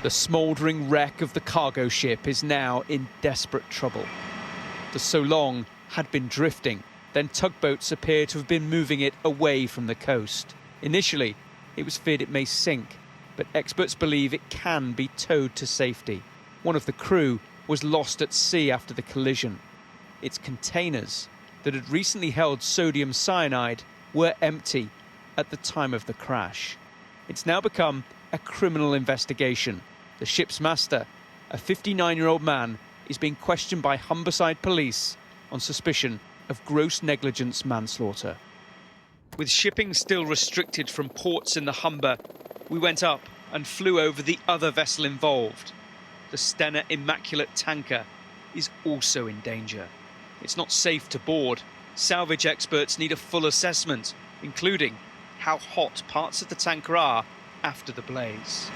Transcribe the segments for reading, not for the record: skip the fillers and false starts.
The smouldering wreck of the cargo ship is now in desperate trouble. The So Long had been drifting, then tugboats appear to have been moving it away from the coast. Initially, it was feared it may sink, but experts believe it can be towed to safety. One of the crew was lost at sea after the collision. Its containers that had recently held sodium cyanide were empty at the time of the crash. It's now become a criminal investigation. The ship's master, a 59-year-old man, is being questioned by Humberside police on suspicion of gross negligence manslaughter. With shipping still restricted from ports in the Humber, we went up and flew over the other vessel involved. The Stena Immaculate tanker is also in danger. It's not safe to board. Salvage experts need a full assessment, including how hot parts of the tanker are after the blaze.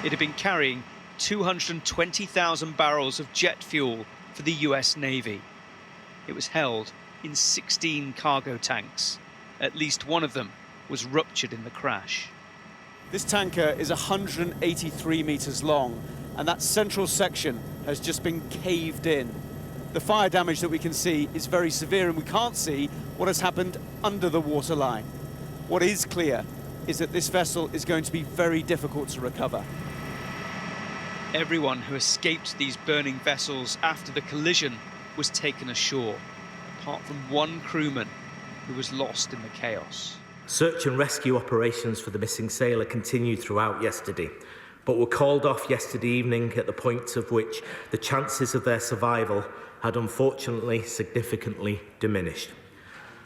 It had been carrying 220,000 barrels of jet fuel for the US Navy. It was held in 16 cargo tanks. At least one of them was ruptured in the crash. This tanker is 183 meters long, and that central section has just been caved in. The fire damage that we can see is very severe, and we can't see what has happened under the waterline. What is clear is that this vessel is going to be very difficult to recover. Everyone who escaped these burning vessels after the collision was taken ashore, apart from one crewman who was lost in the chaos. Search and rescue operations for the missing sailor continued throughout yesterday, but were called off yesterday evening at the point of which the chances of their survival had unfortunately significantly diminished.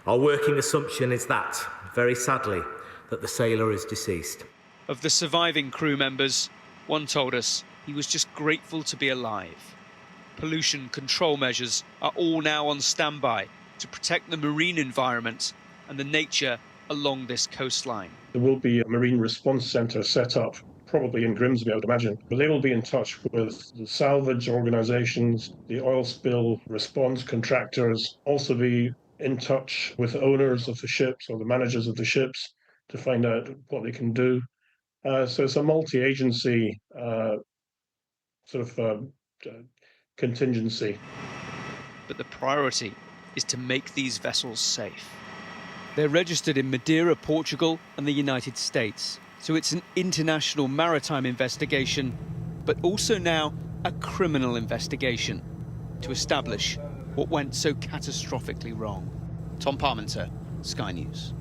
Our working assumption is that, very sadly, that the sailor is deceased. Of the surviving crew members, one told us he was just grateful to be alive. Pollution control measures are all now on standby to protect the marine environment and the nature along this coastline. There will be a marine response centre set up, probably in Grimsby, I would imagine. But they will be in touch with the salvage organisations, the oil spill response contractors, also be in touch with owners of the ships or the managers of the ships to find out what they can do. So it's a multi-agency contingency. But the priority is to make these vessels safe. They're registered in Madeira, Portugal and the United States. So it's an international maritime investigation, but also now a criminal investigation to establish what went so catastrophically wrong. Tom Parmenter, Sky News.